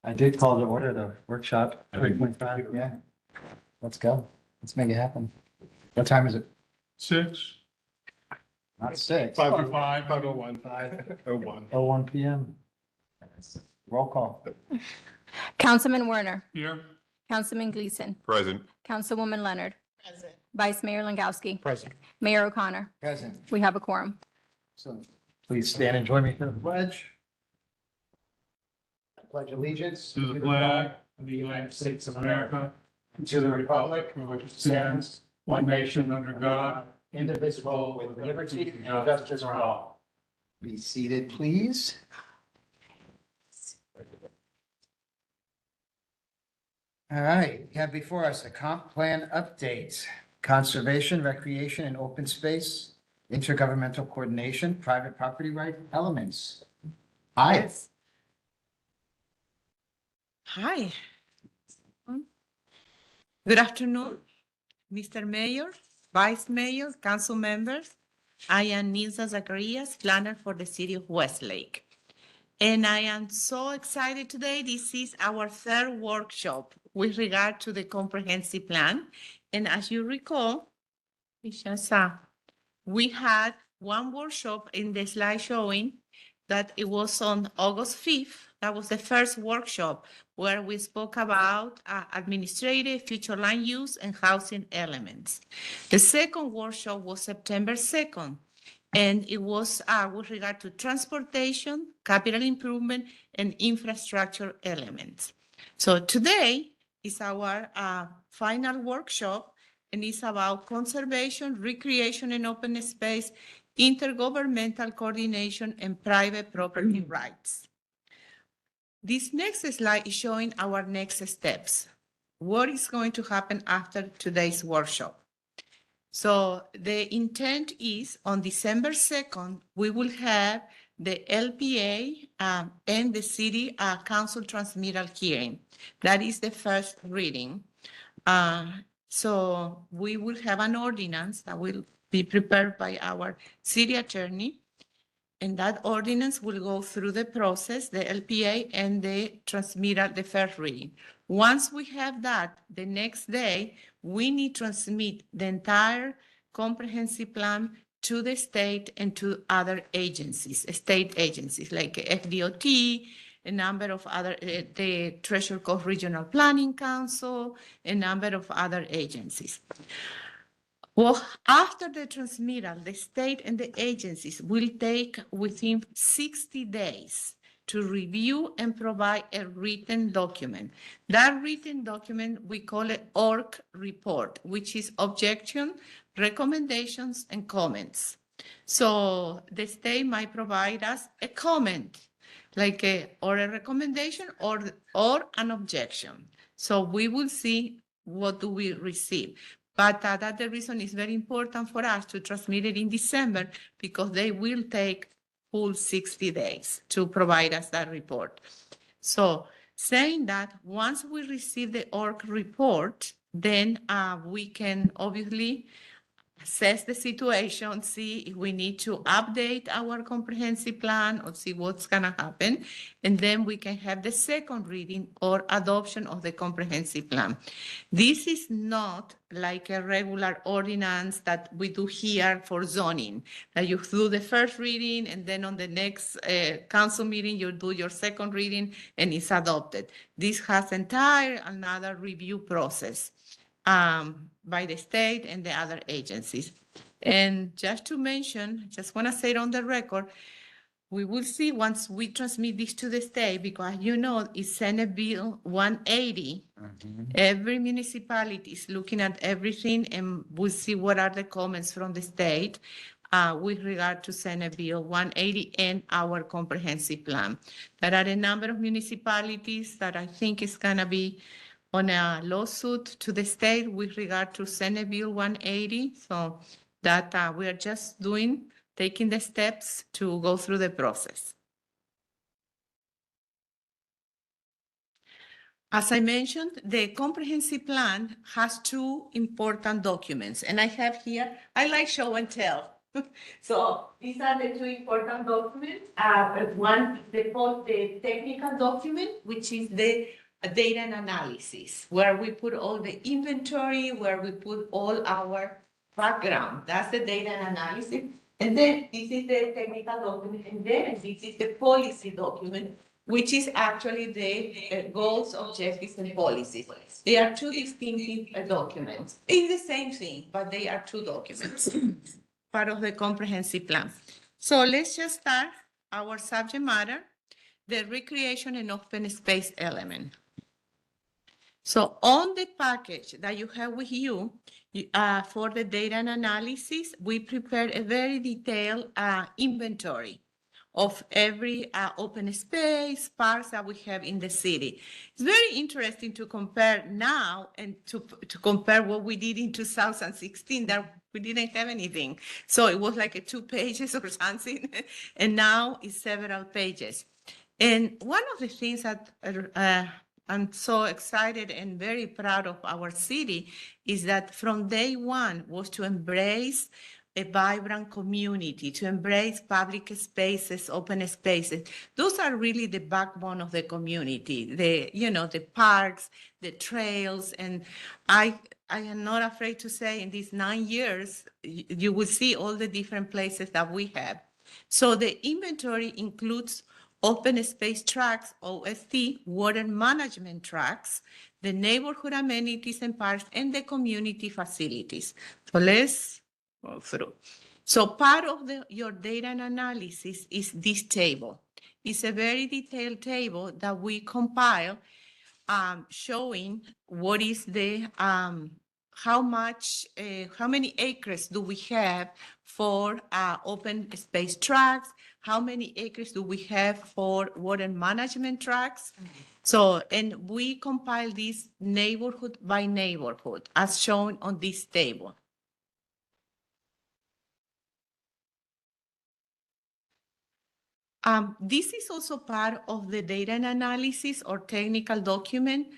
I did call to order the workshop. 3.5, yeah. Let's go. Let's make it happen. What time is it? 6. Not 6. 5:05. 5:01. 5:01. 01 PM. Roll call. Councilman Werner, Here. Councilman Gleason, Present. Councilwoman Leonard, Vice Mayor Langowski, Present. Mayor O'Connor. Present. We have a quorum. So please stand and join me for the pledge. Pledge allegiance. To the flag of the United States of America, and to the republic for which it stands, one nation under God, Indivisible, with liberty and justice for all. Be seated, please. All right, we have before us the comp plan update, conservation, recreation, and open space, intergovernmental coordination, private property right elements. Hi. Hi. Good afternoon, Mr. Mayor, Vice Mayor, Council members. I am Nilsa Zacharias, planner for the city of Westlake. And I am so excited today. This is our third workshop with regard to the comprehensive plan. And as you recall, we had one workshop in the slide showing that it was on August 5th. That was the first workshop where we spoke about administrative, future land use, and housing elements. The second workshop was September 2nd, and it was with regard to transportation, capital improvement, and infrastructure elements. So today is our final workshop, and it's about conservation, recreation, and open space, intergovernmental coordination, and private property rights. This next slide is showing our next steps. What is going to happen after today's workshop? So the intent is on December 2nd, we will have the LPA and the city council transmittal hearing. That is the first reading. So we will have an ordinance that will be prepared by our city attorney. And that ordinance will go through the process, the LPA and the transmittal, the first reading. Once we have that, the next day, we need to transmit the entire comprehensive plan to the state and to other agencies, state agencies like FDOT, a number of other, the Treasure Coast Regional Planning Council, a number of other agencies. Well, after the transmittal, the state and the agencies will take within 60 days to review and provide a written document. That written document, we call it ORC report, which is objection, recommendations, and comments. So the state might provide us a comment, like or a recommendation or an objection. So we will see what do we receive. But that's the reason it's very important for us to transmit it in December, because they will take full 60 days to provide us that report. So saying that, once we receive the ORC report, then we can obviously assess the situation, see if we need to update our comprehensive plan or see what's gonna happen. And then we can have the second reading or adoption of the comprehensive plan. This is not like a regular ordinance that we do here for zoning, that you do the first reading and then on the next council meeting, you do your second reading and it's adopted. This has another review process by the state and the other agencies. And just to mention, just want to say it on the record, we will see once we transmit this to the state, because you know, it's Senate Bill 180. Every municipality is looking at everything, and we'll see what are the comments from the state with regard to Senate Bill 180 and our comprehensive plan. There are a number of municipalities that I think is going to be on a lawsuit to the state with regard to Senate Bill 180. So that we are just taking the steps to go through the process. As I mentioned, the comprehensive plan has two important documents, and I have here, I like show and tell. So these are the two important documents. One, the technical document, which is the data and analysis, where we put all the inventory, where we put all our background. That's the data and analysis. And then this is the technical document, and then this is the policy document, which is actually the goals, objectives, and policies. They are two distinctive documents. It's the same thing, but they are two documents, part of the comprehensive plan. So let's just start our subject matter, the recreation and open space element. So on the package that you have with you, for the data and analysis, we prepared a very detailed inventory of every open space, parks that we have in the city. It's very interesting to compare now and to compare what we did in 2016, that we didn't have anything. So it was like a 2 pages or something, and now it's several pages. And one of the things that I'm so excited and very proud of our city is that from day one was to embrace a vibrant community, to embrace public spaces, open spaces. Those are really the backbone of the community, the parks, the trails. And I am not afraid to say in these 9 years, you will see all the different places that we have. So the inventory includes open space tracks, OST, water management tracks, the neighborhood amenities and parks, and the community facilities. So let's go through. So part of your data and analysis is this table. It's a very detailed table that we compile, showing what is the how many acres do we have for open space tracks? How many acres do we have for water management tracks? So, and we compile this neighborhood by neighborhood as shown on this table. This is also part of the data and analysis or technical document.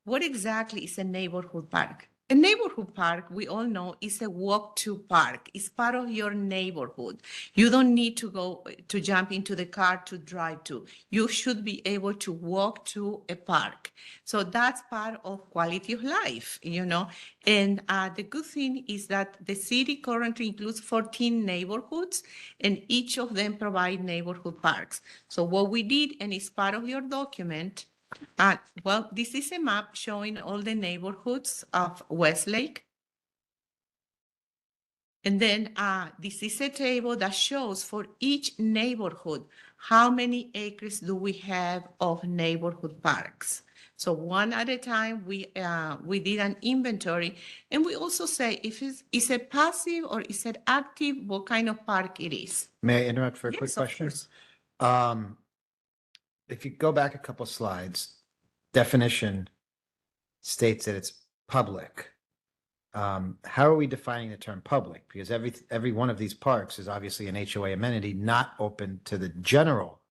What exactly is a neighborhood park? A neighborhood park, we all know, is a walk-to park. It's part of your neighborhood. You don't need to go to jump into the car to drive to. You should be able to walk to a park. So that's part of quality of life, And the good thing is that the city currently includes 14 neighborhoods, and each of them provide neighborhood parks. So what we did, and it's part of your document, well, this is a map showing all the neighborhoods of Westlake. And then this is a table that shows for each neighborhood, how many acres do we have of neighborhood parks. So one at a time, we did an inventory, and we also say if is it passive or is it active, what kind of park it is. May I interrupt for a quick Yes, of question? course. If you go back a couple slides, definition states that it's public. How are we defining the term public? Because every one of these parks is obviously an HOA amenity, not open to the general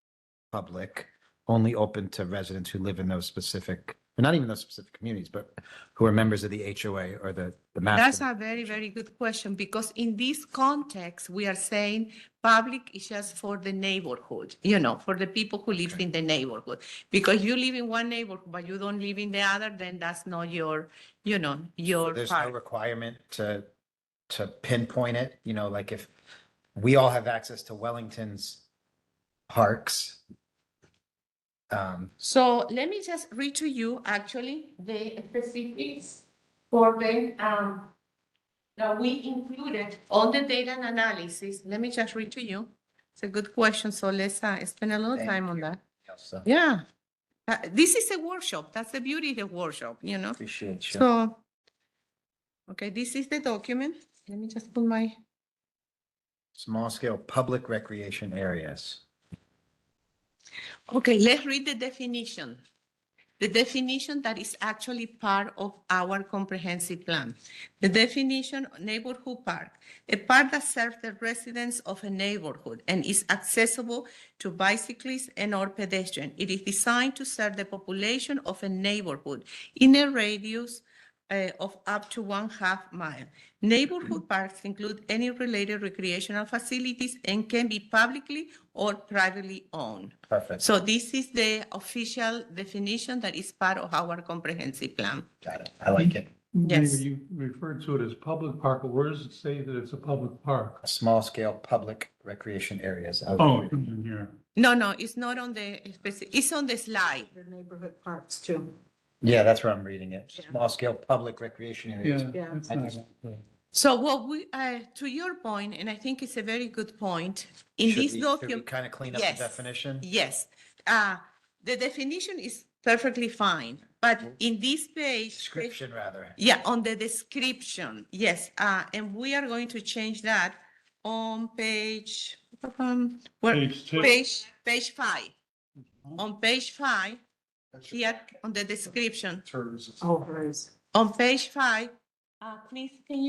public, only open to residents who live in those specific, or not even those specific communities, but who are members of the HOA or the That's master. a very, very good question, because in this context, we are saying public is just for the neighborhood, for the people who live in the neighborhood. Because you live in one neighborhood, but you don't live in the other, then that's not your There's no park. requirement to pinpoint it, like if we all have access to Wellington's parks. So let me just read to you actually the specifics for the that we included on the data and analysis. Let me just read to you. It's a good question. So let's spend a little Thank time on you. that. So Yeah. This is a workshop. That's the beauty of the workshop, appreciate you. So, okay, this is the document. Let me just put my, Small scale public recreation areas. okay, let's read the definition. The definition that is actually part of our comprehensive plan. The definition, neighborhood park, a park that serves the residents of a neighborhood and is accessible to bicyclists and or pedestrians. It is designed to serve the population of a neighborhood in a radius of up to 1/2 mile. Neighborhood parks include any related recreational facilities and can be publicly or privately owned. Perfect. So this is the official definition that is part of our comprehensive plan. Got it. I like it. Yes. David, you referred to it as public park, but where does it say that it's a public park? Small scale public recreation areas. Oh, it comes in here. No, it's not on the, it's on the slide. The neighborhood parks too. Yeah, that's where I'm reading it. Yeah. Small scale public recreation areas. Yeah. Yeah. that's I not- just- So what we, to your point, and I think it's a very good point, in Should this we document. kind of clean up Yes. the definition? Yes, the definition is perfectly fine, but in this page. Description rather. Yeah, on the description, yes, and we are going to change that on page, where, Page 2. page 5. On page 5, here on the description, Oh, hers. on page 5, please, can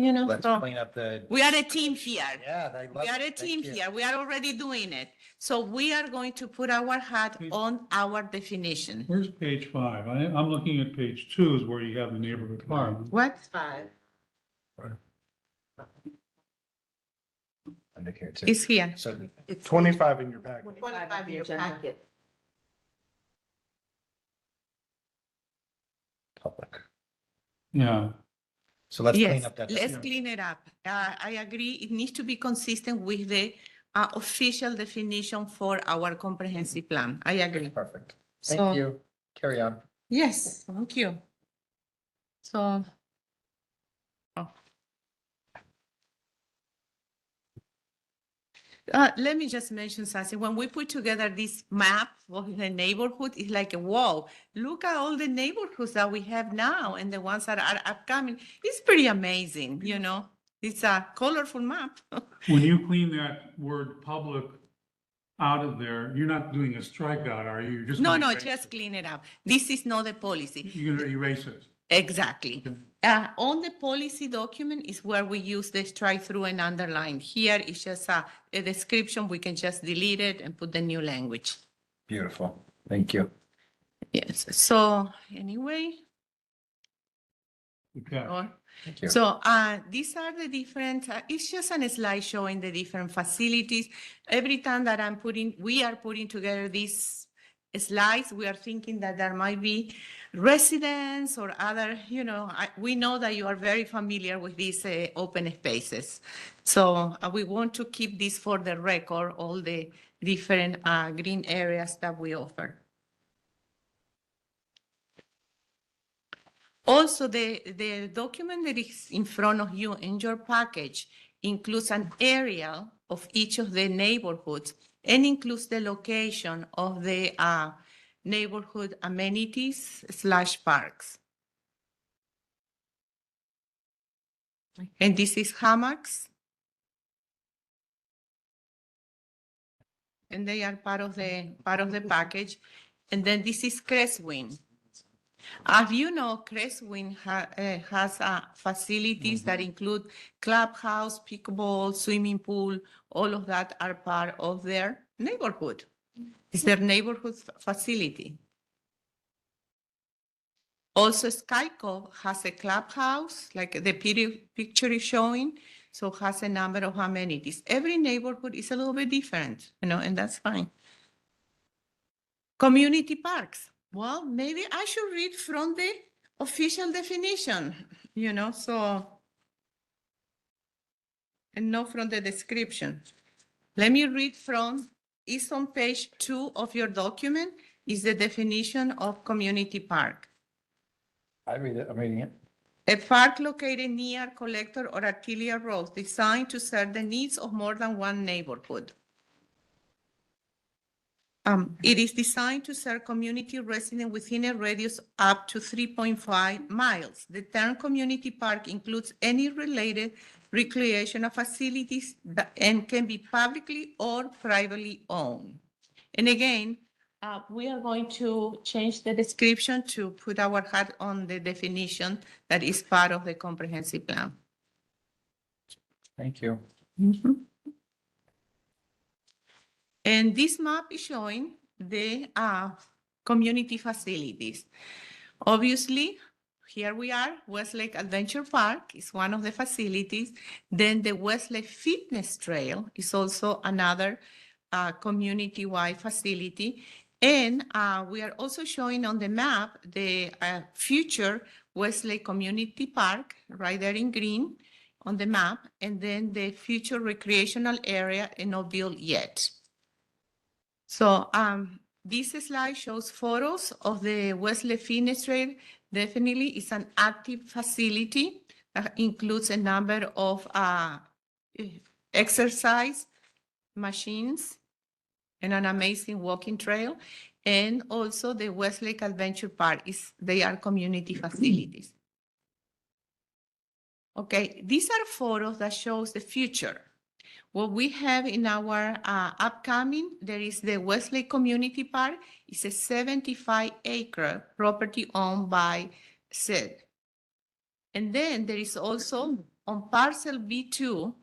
you know, Let's so clean up the. we are a team here. Yeah, they love We are a it. Thank team you. here. We are already doing it. So we are going to put our hat Please. on our definition. Where's page 5? I'm looking at page 2 is where you have the neighborhood park. What? 5. Under here too. Is here. So It's 25 in your packet. 25 in your packet. public. Yeah. So let's clean Yes, up that. let's clean it up. I agree. It needs to be consistent with the official definition for our comprehensive plan. I agree. Perfect. So- Thank you. Carry on. Yes, thank you. So. oh. Let me just mention something. When we put together this map of the neighborhood, it's like, whoa, look at all the neighborhoods that we have now and the ones that are upcoming. It's pretty amazing, you know? It's a colorful map. When you clean that word public out of there, you're not doing a strikeout, are you? You're just No, gonna no, erase just it. clean it up. This is not the policy. You're gonna erase it. Exactly. Okay. On the policy document is where we use the strike through and underline. Here is just a description. We can just delete it and put the new language. Beautiful. Thank you. Yes, so anyway, Okay. Thank you. so these are the different, it's just a slide showing the different facilities. Every time that we are putting together these slides, we are thinking that there might be residents or other, we know that you are very familiar with these open spaces. So we want to keep this for the record, all the different green areas that we offer. Also, the document that is in front of you in your package includes an aerial of each of the neighborhoods and includes the location of the neighborhood amenities / parks. And this is hammocks. And they are part of the package. And then this is Crestwind. As you know, Crestwind has facilities that include clubhouse, pickleball, swimming pool, all of that are part of their neighborhood. It's their neighborhood facility. Also, Skycove has a clubhouse, like the picture is showing, so has a number of amenities. Every neighborhood is a little bit different, and that's fine. Community parks. Well, maybe I should read from the official definition, and not from the description. Let me read from, it's on page 2 of your document, is the definition of community park. I read it. I'm reading it. A park located near collector or arterial roads designed to serve the needs of more than one neighborhood. It is designed to serve community residents within a radius up to 3.5 miles. The term community park includes any related recreational facilities and can be publicly or privately owned. And again, we are going to change the description to put our hat on the definition that is part of the comprehensive plan. Thank you. And this map is showing the community facilities. Obviously, here we are, Westlake Adventure Park is one of the facilities. Then the Westlake Fitness Trail is also another community-wide facility. And we are also showing on the map the future Westlake Community Park, right there in green on the map, and then the future recreational area not built yet. So this slide shows photos of the Westlake Fitness Trail. Definitely it's an active facility that includes a number of exercise machines and an amazing walking trail. And also the Westlake Adventure Park they are community facilities. Okay, these are photos that shows the future. What we have in our upcoming, there is the Westlake Community Park. It's a 75-acre property owned by SID. And then there is also on parcel B2,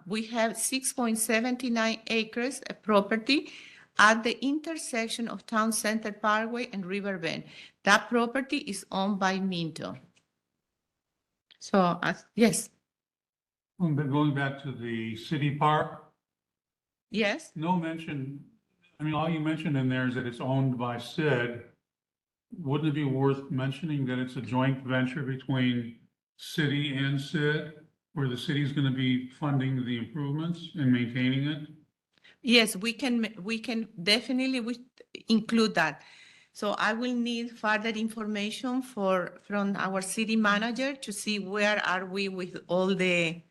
we have 6.79 acres of property at the intersection of Town Center Parkway and Riverbend. That property is owned by Minto. So, yes, But going back to the city park, yes. no mention, I mean, all you mentioned in there is that it's owned by SID. Wouldn't it be worth mentioning that it's a joint venture between city and SID, where the city's gonna be funding the improvements and maintaining it? Yes, we can definitely include that. So I will need further information from our city manager to see where are we with all the,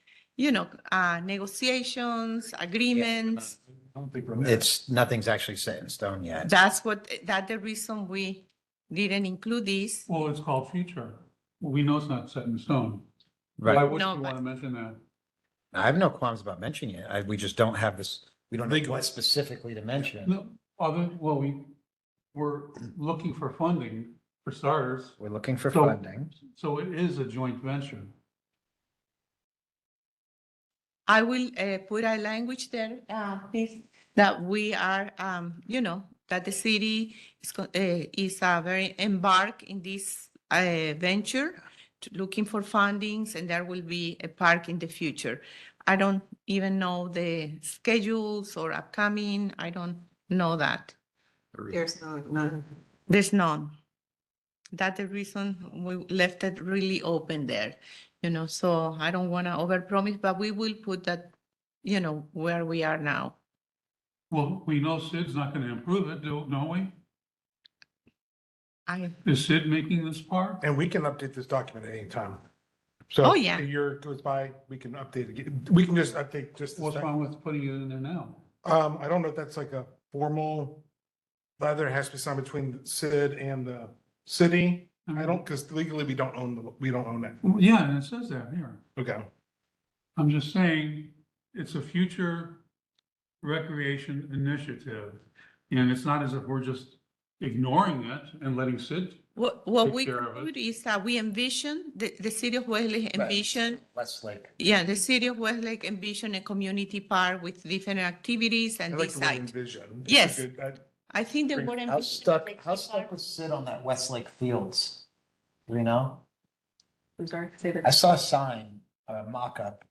negotiations, agreements. I don't think we're there. Nothing's actually set in stone yet. That's the reason we didn't include this. Well, it's called future. We know it's not set in stone. Right. Why would No, you but- want to mention that? I have no qualms about mentioning it. We just don't have this, we don't know what specifically to mention. No, we're looking for funding for starters, We're looking for So- funding. so it is a joint venture. I will put a language there, please, that we are, that the city is very embarked in this venture, looking for fundings, and there will be a park in the future. I don't even know the schedules or upcoming. I don't know that. There's none. There's none. That's the reason we left it really open there, so I don't want to overpromise, but we will put that, where we are now. Well, we know Sid's not going to improve it, don't we? I, Is Sid making this park? And we can update this document at any time. So Oh, if yeah. a year goes by, we can update it. We can just update just. the What's sec- wrong with putting it in there now? I don't know if that's like a formal, either it has to be signed between Sid and the city. I don't, because legally we don't own that. Well, yeah, and it says that here. Okay. I'm just saying, it's a future recreation initiative. And it's not as if we're just ignoring it and letting Sid. what Take we care of it. do is that we envision, the city of Westlake envision, Westlake. yeah, the city of Westlake envision a community park with different activities I and like this the word site. envision. It's a Yes. good- I think the Great. word. How stuck was Sid on that Westlake Fields? Do we know? I'm sorry, say I that. saw a sign, a mock-up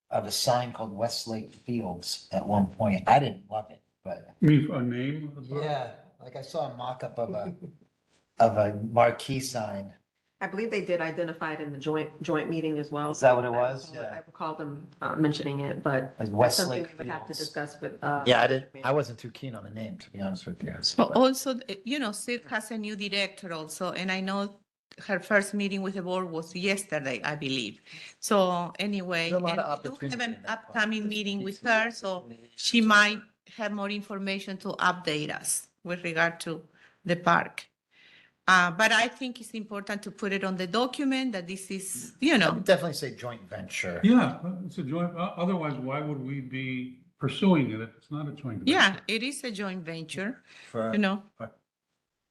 of a sign called Westlake Fields at one point. I didn't love it, but I mean, a name? of the- yeah, like I saw a mock-up of a marquee sign. I believe they did identify it in the joint meeting as well. Is that what it was? I Yeah. recall them mentioning it, but Like that's something Westlake we would have to Fields. discuss with. Yeah, I wasn't too keen on the name, to be honest with you. But also, Sid has a new director also, and I know her first meeting with the board was yesterday, I believe. So anyway, There's a lot and of we do opportunity have in an that park. upcoming meeting with her, so she might have more information to update us with regard to the park. But I think it's important to put it on the document that this is, I would definitely say joint venture. Yeah, it's a joint, otherwise, why would we be pursuing it if it's not a joint venture? yeah, it is a joint venture, For for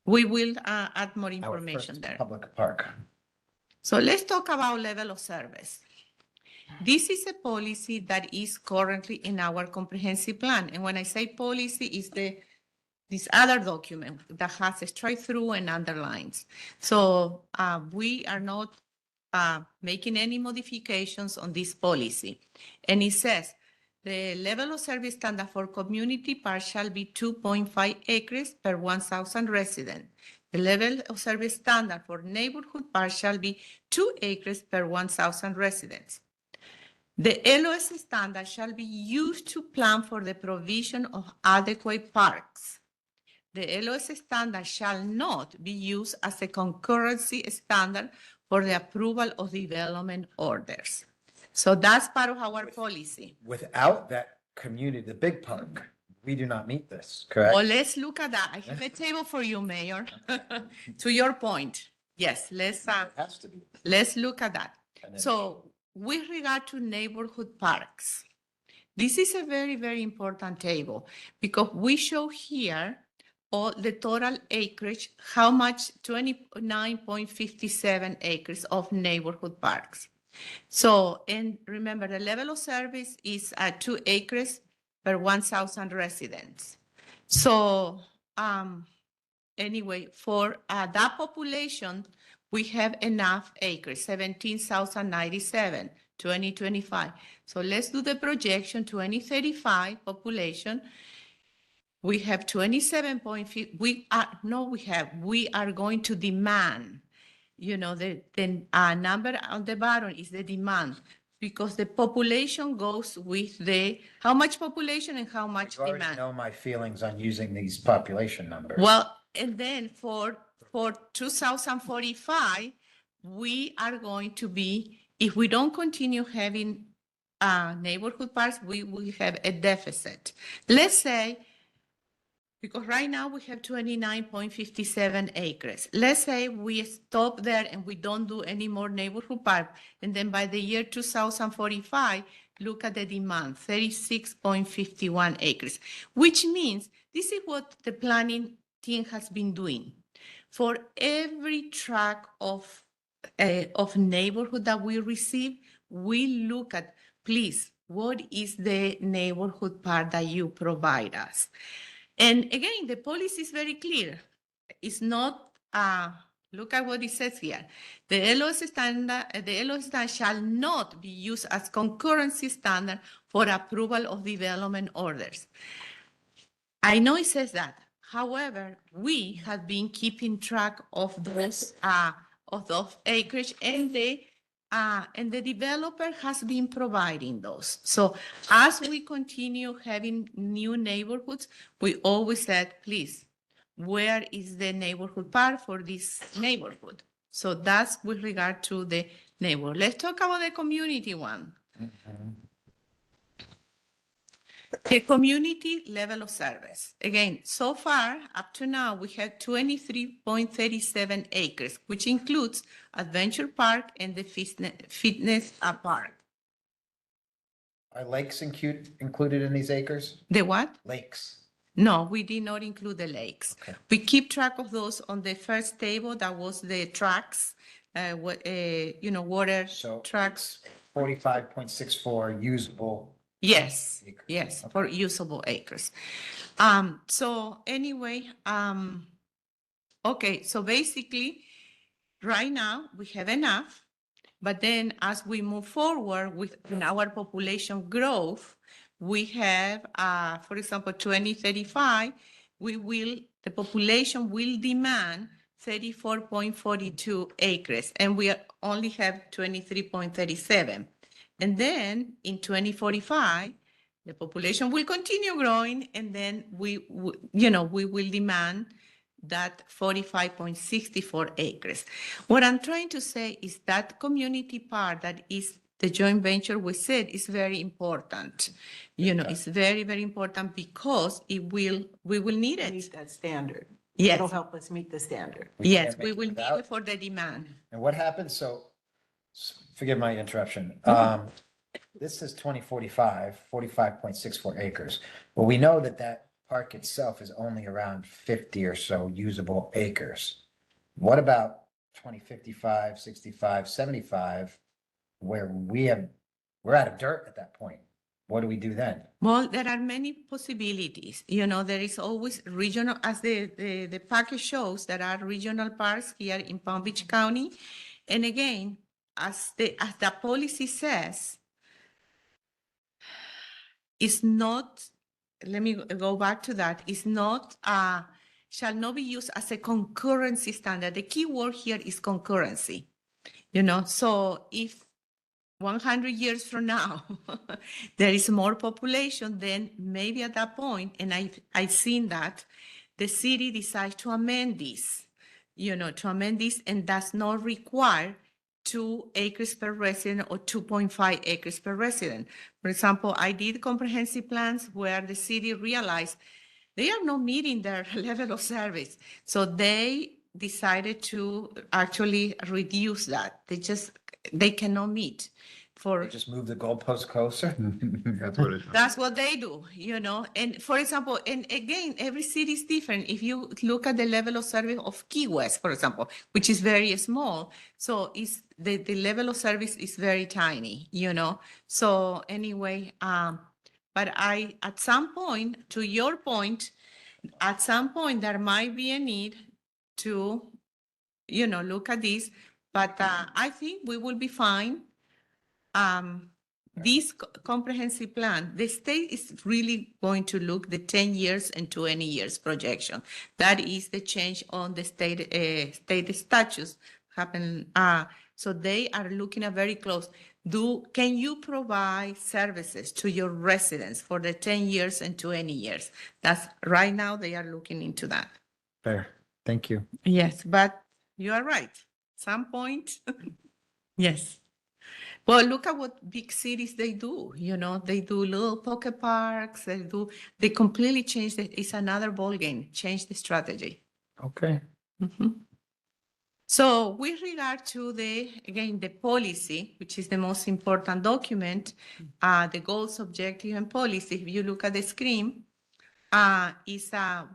We will add more our information first there. public park. So let's talk about level of service. This is a policy that is currently in our comprehensive plan. And when I say policy, it's the this other document that has a strike through and underlines. So we are not making any modifications on this policy. And it says, the level of service standard for community park shall be 2.5 acres per 1,000 residents. The level of service standard for neighborhood park shall be 2 acres per 1,000 residents. The LOS standard shall be used to plan for the provision of adequate parks. The LOS standard shall not be used as a concurrency standard for the approval of development orders. So that's part of our policy. Without that community, the big park, we do not meet this, Well, correct? let's look at that. I have a table for you, Mayor. To your point, yes, It has to be. let's look at that. And then- So with regard to neighborhood parks, this is a very, very important table because we show here all the total acreage, how much 29.57 acres of neighborhood parks. So, and remember, the level of service is 2 acres per 1,000 residents. So, anyway, for that population, we have enough acres, 17,097, 2025. So let's do the projection, 2035 population. We have 27.5, we are going to demand, you know, the number on the bottom is the demand because the population goes with the, how much population and how much You already demand. know my feelings on using these population numbers. Well, and then for 2045, we are going to be, if we don't continue having neighborhood parks, we will have a deficit. Let's say, because right now we have 29.57 acres. Let's say we stop there and we don't do any more neighborhood park. And then by the year 2045, look at the demand, 36.51 acres, which means this is what the planning team has been doing. For every tract of neighborhood that we receive, we look at, please, what is the neighborhood park that you provide us? And again, the policy is very clear. It's not, look at what it says here. The LOS standard shall not be used as concurrency standard for approval of development orders. I know it says that. However, we have been keeping track of those acreage and the developer has been providing those. So as we continue having new neighborhoods, we always said, please, where is the neighborhood park for this neighborhood? So that's with regard to the neighborhood. Let's talk about the community one. The community level of service. Again, so far, up to now, we have 23.37 acres, which includes Adventure Park and the fitness park. Are lakes included in these acres? The what? Lakes. No, we did not include the lakes. Okay. We keep track of those on the first table. That was the tracks, water So tracks. 45.64 usable. Yes, acres. yes, Okay. for usable acres. So anyway, okay, so basically, right now, we have enough, but then as we move forward with our population growth, we have, for example, 2035, the population will demand 34.42 acres, and we only have 23.37. And then in 2045, the population will continue growing, and then we will demand that 45.64 acres. What I'm trying to say is that community part that is the joint venture we said is very important. It's very, very important because we will need it. Meet that standard. Yes. It'll help us meet the standard. Yes, can't we make it will need without. it for the demand. And what happens? So forgive my interruption. This is 2045, 45.64 acres. Well, we know that park itself is only around 50 or so usable acres. What about 2055, 65, 75, where we're out of dirt at that point? what do we do then? Well, there are many possibilities. You know, there is always regional, as the package shows, there are regional parks here in Palm Beach County. And again, as the policy says, it's not, let me go back to that, it's not, shall not be used as a concurrency standard. The key word here is concurrency. You know, so if 100 years from now, there is more population, then maybe at that point, and I've seen that, the city decides to amend this, you know, to amend this and does not require 2 acres per resident or 2.5 acres per resident. For example, I did comprehensive plans where the city realized they are not meeting their level of service. So they decided to actually reduce that. They cannot meet for. They just move the goalpost closer? That's what it is. That's what they do, you know. And for example, and again, every city is different. If you look at the level of service of Key West, for example, which is very small, so it's the level of service is very tiny, you know. So anyway, but at some point, to your point, at some point there might be a need to, you know, look at this. But I think we will be fine. This comprehensive plan, the state is really going to look the 10 years and 20 years projection. That is the change on the state statutes happen. So they are looking at very close. Can you provide services to your residents for the 10 years and 20 years? That's right now they are looking into that. Fair, thank you. Yes, but you are right. Some point, yes. Well, look at what big cities they do. You know, they do little pocket parks. They completely change it's another ball game. Change the strategy. Okay. Mhm. So with regard to the policy, which is the most important document, the goals, objective, and policy. If you look at the screen,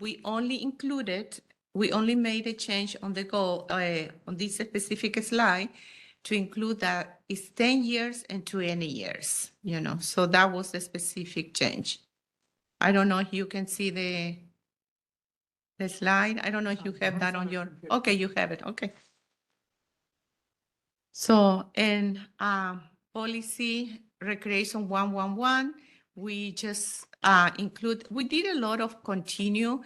we only made a change on the goal on this specific slide to include that it's 10 years and 20 years, you know, so that was the specific change. I don't know if you can see the slide. I don't know if you have that on your, okay, you have it, okay. So in policy recreation 111, we just we did a lot of continue.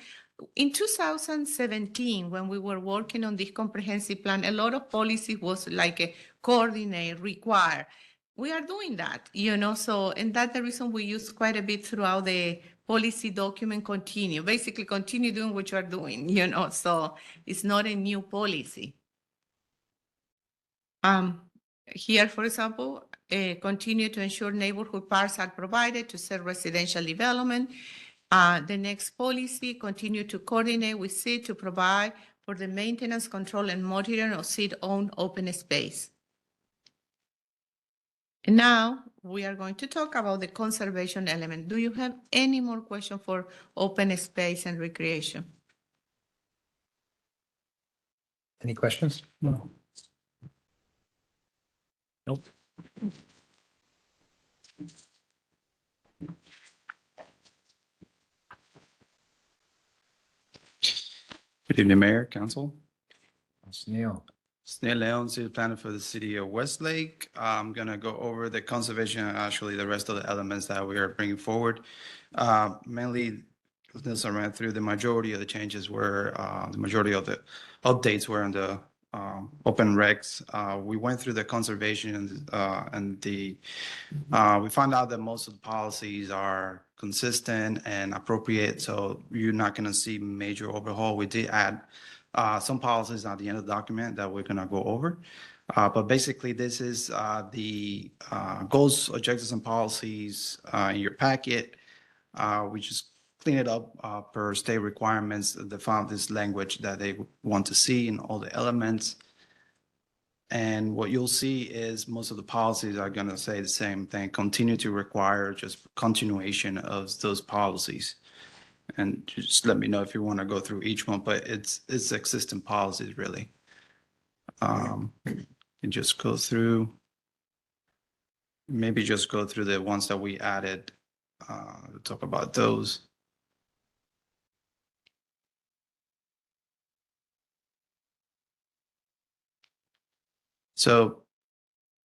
In 2017, when we were working on this comprehensive plan, a lot of policy was like a coordinate, require. We are doing that, you know, so, and that's the reason we use quite a bit throughout the policy document continue, basically continue doing what you are doing, you know, so it's not a new policy. Here, for example, continue to ensure neighborhood parks are provided to serve residential development. The next policy, continue to coordinate with CID to provide for the maintenance, control, and monitoring of CID-owned open space. And now we are going to talk about the conservation element. Do you have any more questions for open space and recreation? Any questions? No. Nope. Good evening, Mayor, Council. It's Neil. Snail Leon, City Planner for the City of Westlake. I'm gonna go over the conservation and actually the rest of the elements that we are bringing forward. Mainly, this I ran through, the majority of the changes were, the majority of the updates were on the open regs. We went through the conservation and we found out that most of the policies are consistent and appropriate, so you're not gonna see major overhaul. We did add some policies at the end of the document that we're gonna go over. But basically, this is the goals, objectives, and policies in your packet. We just clean it up per state requirements, they found this language that they want to see in all the elements. And what you'll see is most of the policies are gonna say the same thing, continue to require just continuation of those policies. And just let me know if you want to go through each one, but it's existing policies really. And just go through. maybe just go through the ones that we added, talk about those. So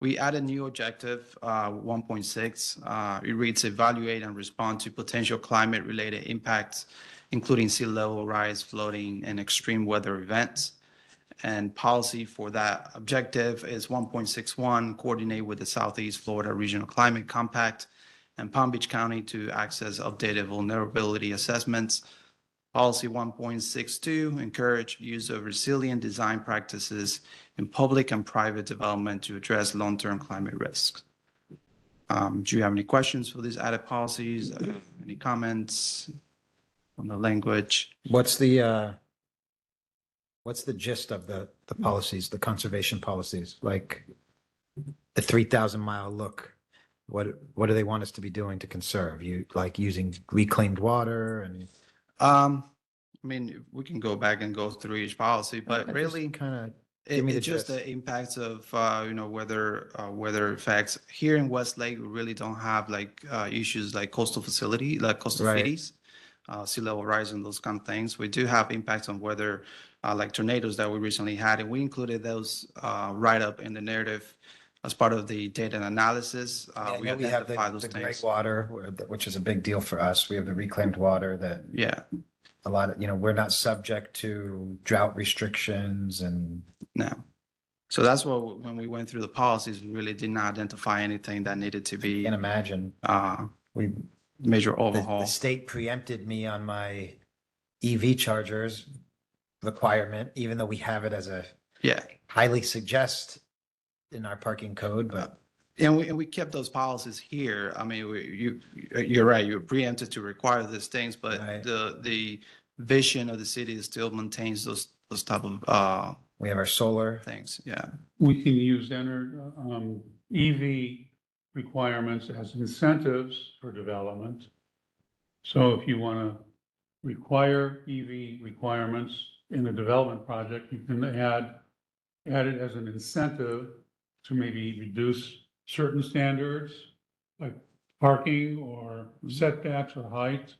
we added new objective, 1.6. It reads evaluate and respond to potential climate related impacts, including sea level rise, flooding, and extreme weather events. And policy for that objective is 1.61, coordinate with the Southeast Florida Regional Climate Compact and Palm Beach County to access updated vulnerability assessments. Policy 1.62, encourage use of resilient design practices in public and private development to address long-term climate risks. Do you have any questions for these added policies? Any comments on the language? What's the gist of the policies, the conservation policies? Like the 3,000-mile look? What do they want us to be doing to conserve? You like using reclaimed water and? I mean, we can go back and go through each policy, but really, Kind of give me the it's just gist. the impacts of, weather effects. Here in Westlake, we really don't have like issues like coastal Right. cities, sea level rise and those kind of things. We do have impacts on weather, like tornadoes that we recently had, and we included those right up in the narrative as part of the data and analysis. I We know we have identify those the gray things. water, which is a big deal for us. We have the reclaimed water that Yeah, a lot of, we're not subject to drought restrictions and. no. So that's what, when we went through the policies, we really did not identify anything that needed to be Can't imagine. We, major the overhaul. state preempted me on my EV chargers requirement, even though we have it as a Yeah. highly suggest in our parking code, but And we kept those policies here. I mean, you're right, you're preempted to require these things, but Right. the vision of the city still maintains those type of we have our solar. things, yeah. We can use EV requirements as incentives for development. So if you want to require EV requirements in a development project, you can add it as an incentive to maybe reduce certain standards, like parking or setbacks or height.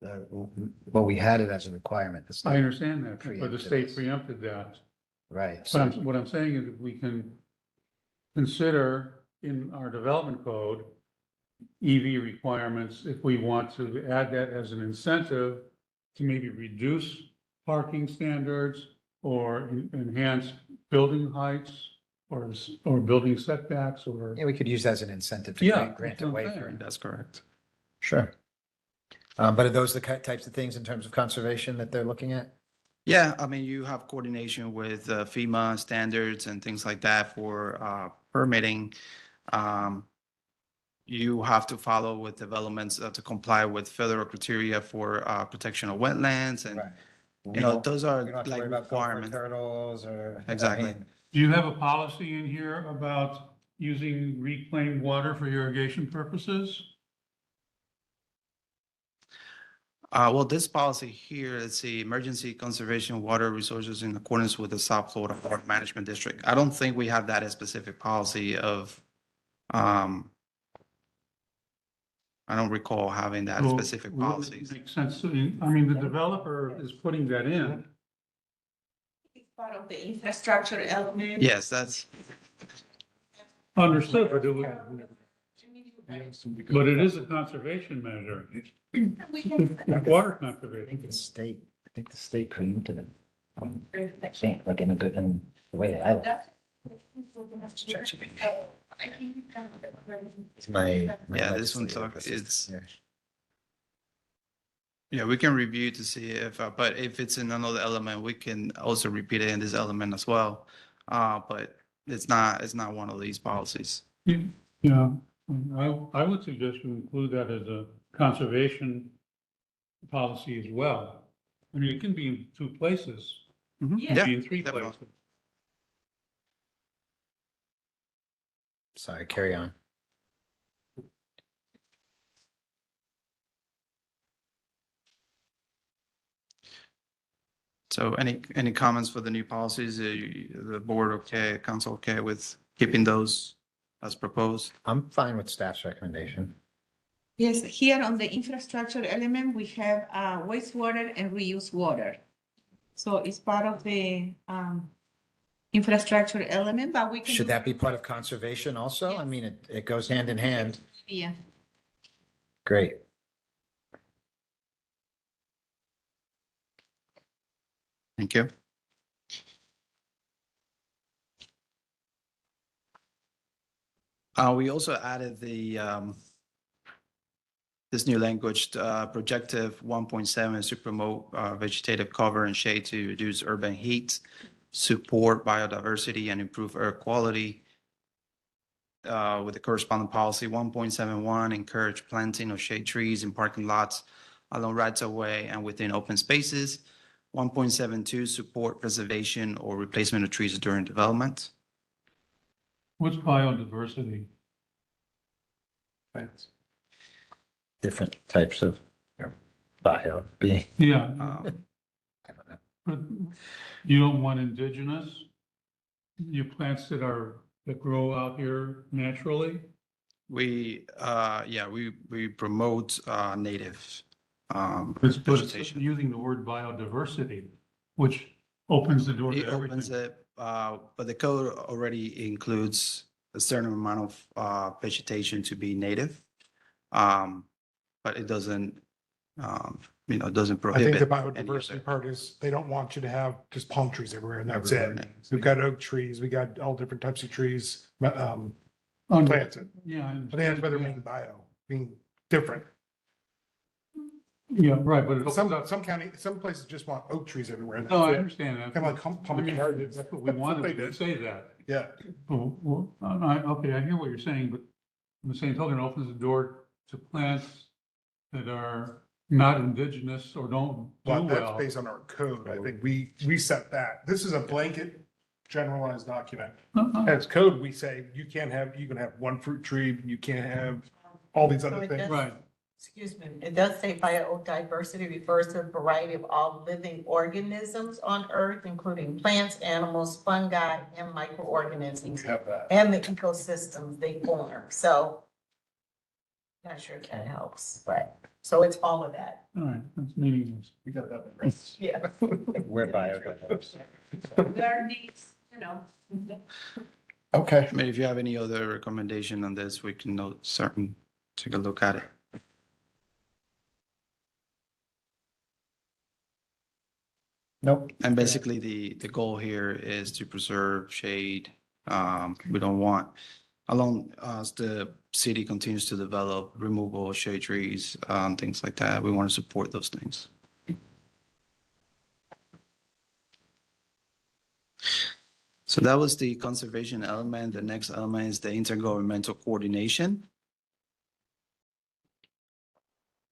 Well, we had it as a requirement. The I state- understand that, but the state Preempted preempted that. Right. But what I'm saying is if we can consider in our development code EV requirements, if we want to add that as an incentive to maybe reduce parking standards or enhance building heights or building setbacks or. Yeah, we could use that as an incentive to Yeah, grant that's a what I'm waiver. saying. That's correct. Sure. But are those the types of things in terms of conservation that they're looking at? Yeah, I mean, you have coordination with FEMA standards and things like that for permitting. You have to follow with developments to comply with federal criteria for protection of wetlands and, We you know, don't- those we are don't have to like worry about gopher requirements. turtles or. Exactly. Do you have a policy in here about using reclaimed water for irrigation purposes? Well, this policy here, let's see, emergency conservation water resources in accordance with the South Florida Water Management District. I don't think we have that as specific policy of, I don't recall having that So specific wouldn't it policies. make sense I mean, the developer is putting that in. It's part of the infrastructure element. Yes, that's, Understood, but it is a conservation measure. Water conservation. I think the state preempted it. I think, like in the way that I look. It's my Yeah, this one legislative talk- it's- assistant yeah, we can review to see if, but if it's in another element, we can also repeat it in this element as well. But it's not one of these policies. Yeah, I would suggest you include that as a conservation policy as well. I mean, it can be in two places, it Yeah, can be in three definitely. places. Sorry, carry on. So any comments for the new policies? The board okay, council okay with keeping those as proposed. I'm fine with staff's recommendation. Yes, here on the infrastructure element, we have wastewater and reuse water. So it's part of the infrastructure element, but we can. Should that be part of conservation also? I mean, it goes hand in hand. Yeah. Great. Thank you. We also added this new language, projective 1.7 to promote vegetative cover and shade to reduce urban heat, support biodiversity, and improve air quality. With the corresponding policy, 1.71, encourage planting of shade trees in parking lots along rights of way and within open spaces. 1.72, support preservation or replacement of trees during development. What's biodiversity? Different types of bio being. Yeah, Um, but you don't want indigenous? You plants that grow out here naturally? We promote native But it's vegetation. using the word biodiversity, which opens the door to It opens everything. it, but the code already includes a certain amount of vegetation to be native. But it doesn't, it doesn't I think the prohibit. any of biodiversity it. part is they don't want you to have just palm trees everywhere and that's Everywhere. it. We've got oak trees, we got all different types of trees, Under- planted. Yeah. But that's why they're being bio, being different. Yeah, right, but it opens Some, up. some places just want oak trees everywhere. and No, I that's it. understand that. Kind of like I public mean, gardens. that's what we That's wanted they to did. say that. Yeah. Okay, I hear what you're saying, but in the same token, it opens the door to plants that are not indigenous or don't do But that's well. based on our code. I think we set that. This is a blanket generalized document. As code, we say you can have one fruit tree, you can't have all these other So it things. does- Right, Excuse me, it does say biodiversity refers to a variety of all living organisms on Earth, including plants, animals, fungi, and microorganisms, We have that. and the ecosystems they form. So not sure if that helps, but, so it's all of that. all right, that's meaningless. We got that right. Yeah. We're biodiverse. There are needs, you know. Okay. I mean, if you have any other recommendation on this, we can note certain, take a look at it. Nope. And basically, the goal here is to preserve shade. We don't want, along as the city continues to develop removal of shade trees, things like that, we want to support those things. So that was the conservation element. The next element is the intergovernmental coordination.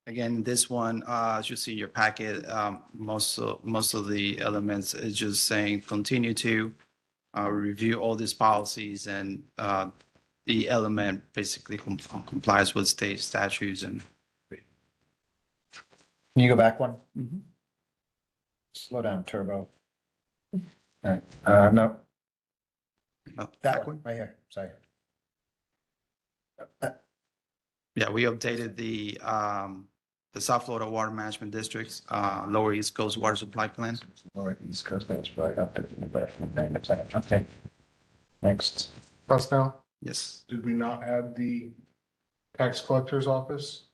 Again, this one, as you see in your packet, most of the elements is just saying continue to review all these policies and the element basically complies with state statutes and. Can you go back one? Slow down, turbo. All right, no, Oh, that one, right here, sorry. Yeah, we updated the South Florida Water Management District's Lower East Coast Water Supply Plan. All right, East Coast, that's right up there. Okay. Next. Pascal, Yes. did we not add the tax collector's office?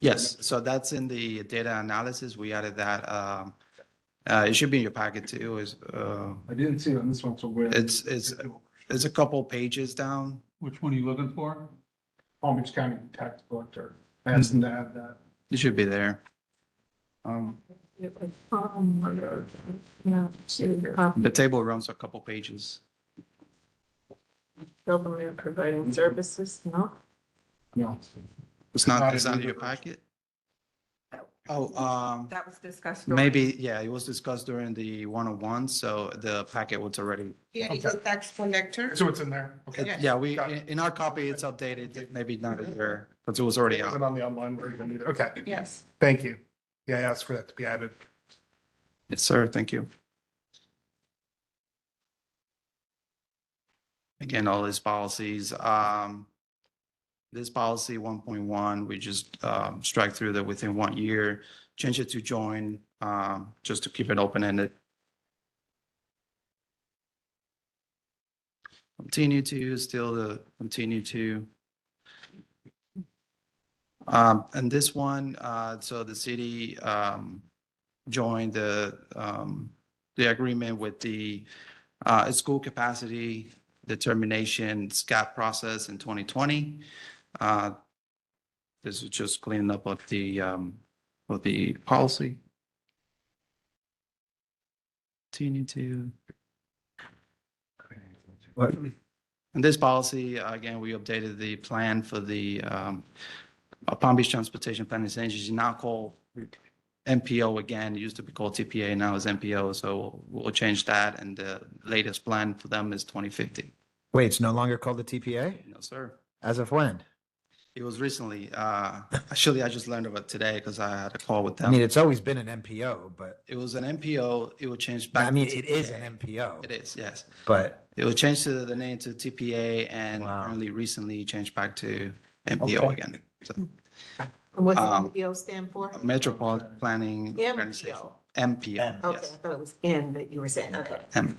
Yes, so that's in the data analysis. We added that. It should be in your packet too. I didn't see it on this one, so where? It's a couple pages down. Which one are you looking for? Palm Beach County tax collector. I asked them to add that. It should be there. The table runs a couple pages. Government providing services, no? No. It's Not not in in your either. packet? Oh, That was discussed. during- maybe, yeah, it was discussed during the 101, so the packet was already. Yeah, it's a tax collector. So it's in there? Okay. Yeah, we, Got it. in our copy, it's updated, maybe not in there, but it was already Is out. it on the online version either? Okay, Yes. thank you. Yeah, I asked for that to be added. Yes, sir, thank you. Again, all these policies, this policy 1.1, we just strike through that within 1 year, change it to join, just to keep it open-ended. Continue to, still the continue to. And this one, so the city joined the agreement with the school capacity determination SCAP process in 2020. This is just cleaning up of the policy. Continue to. In this policy, again, we updated the plan for the Palm Beach Transportation Planning Center, is now called MPO again. It used to be called TPA, now it's MPO. So we'll change that. And the latest plan for them is 2050. Wait, it's no longer called the TPA? No, sir. As of when? It was recently, actually, I just learned about it today because I had a call with I them. mean, it's always been an MPO, but It was an MPO. It will change back. I mean, to it is TPA. an MPO, It is, yes. but It will change to the name to TPA and Wow. apparently recently changed back to MPO Okay. again. So, And what's Um, MPO stand for? Metropolitan Planning Organization. MPO. MPO, Okay, I yes. thought it was N that you were saying, okay. M.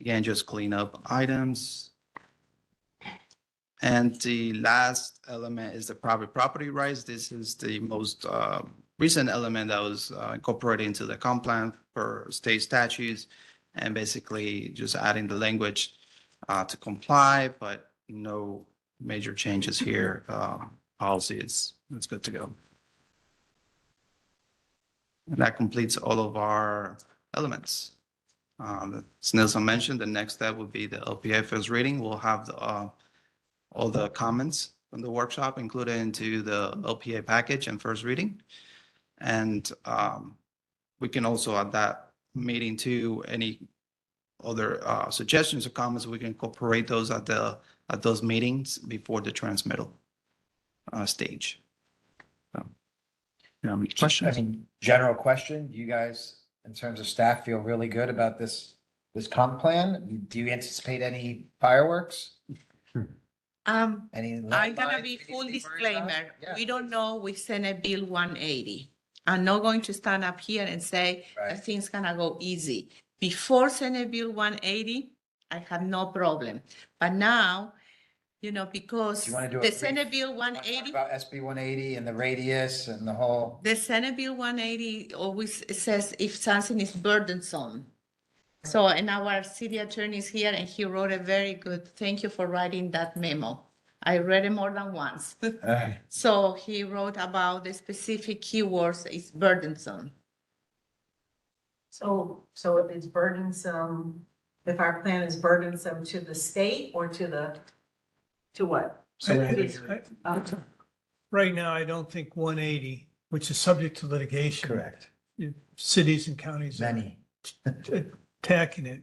Again, just clean up items. And the last element is the private property rights. This is the most recent element that was incorporated into the comp plan for state statutes, and basically just adding the language to comply, but no major changes here. Policy is, it's good to go. And that completes all of our elements. As Nelson mentioned, the next step would be the LPA first reading. We'll have the, all the comments from the workshop included into the LPA package and first reading. And we can also at that meeting too, any other suggestions or comments, we can incorporate those at those meetings before the transmittal stage. So, I questions? mean, general question, you guys, in terms of staff, feel really good about this comp plan? Do you anticipate any fireworks? Any? I'm gonna landmines, be anything full to worry about? disclaimer. Yeah. We don't know with Senate Bill 180. I'm not going to stand up here and say Right. that things gonna go easy. Before Senate Bill 180, I had no problem. But now, because Do you wanna do a the brief- Senate Bill Wanna talk 180, About SB 180 and the radius and the whole, the Senate Bill 180 always says if something is burdensome. So, and our city attorney is here and he wrote a very good, thank you for writing that memo. I read it more than once. So he wrote about the specific keywords is burdensome. So if it's burdensome, if our plan is burdensome to the state or to what? Right now, I don't think 180, which is subject to litigation. correct, Cities and counties are many. attacking it.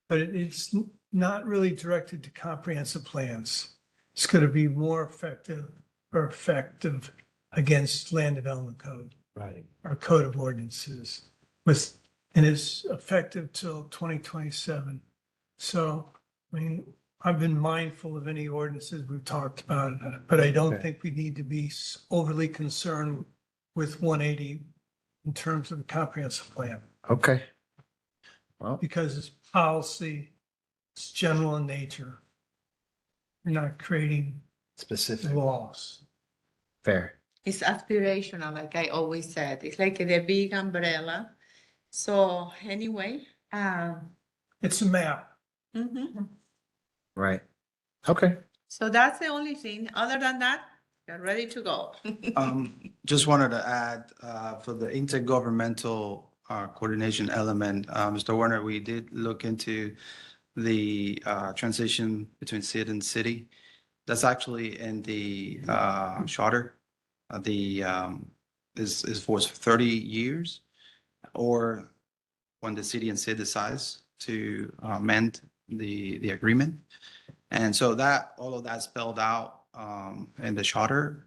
But it's not really directed to comprehensive plans. It's going to be more effective against land development code, Right. our code of ordinances and it's effective till 2027. So, I mean, I've been mindful of any ordinances we've talked about, but I don't Okay. think we need to be overly concerned with 180 in terms of the comprehensive plan, Okay. Well, because it's policy, it's general in nature. You're not creating specific, laws. fair. It's aspirational, like I always said. It's like the big umbrella. So anyway, It's a map. mhm. Right. Okay. So that's the only thing. Other than that, you're ready to go. Just wanted to add, for the intergovernmental coordination element, Mr. Warner, we did look into the transition between SID and city. That's actually in the charter. Is for 30 years, or when the city and SID decides to amend the agreement. And so that, all of that spelled out in the charter.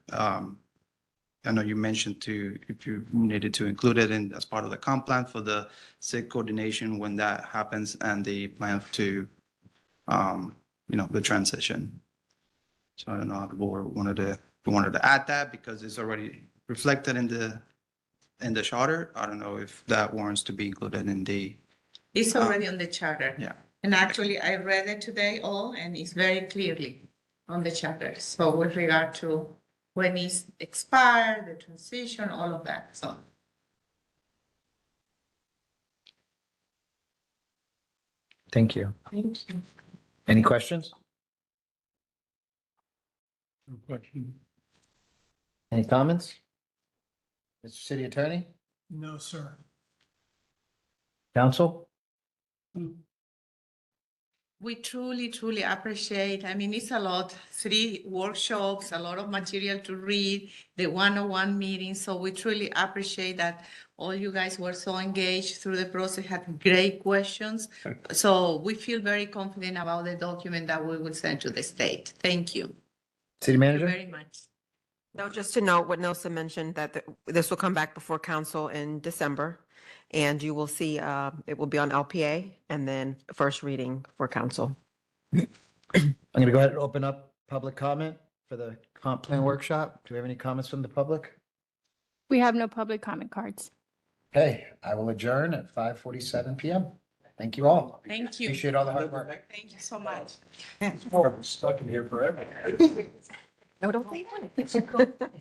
I know you mentioned to, if you needed to include it in as part of the comp plan for the SIG coordination when that happens and the plan to, the transition. So I don't know if the board wanted to add that because it's already reflected in the charter. I don't know if that warrants to be included in the, It's already on the charter. yeah. And actually, I read it today all, and it's very clearly on the charter. So with regard to when it's expired, the transition, all of that, so. Thank you. Thank you. Any questions? No question. Any comments? Mr. City Attorney, No, sir. counsel? We truly, truly appreciate, I mean, it's a lot, 3 workshops, a lot of material to read, the one-on-one meetings. So we truly appreciate that all you guys were so engaged through the process, had great questions. So we feel very confident about the document that we will send to the state. Thank you. City Thank you manager? very much. No, just to note what Nelson mentioned, that this will come back before council in December. And you will see, it will be on LPA and then first reading for council. I'm going to go ahead and open up public comment for the comp plan workshop. Do we have any comments from the public? We have no public comment cards. Okay, I will adjourn at 5:47 PM. Thank you all. Thank you. Appreciate all the hard work. Thank you so much. Stuck in here forever. No, don't say that.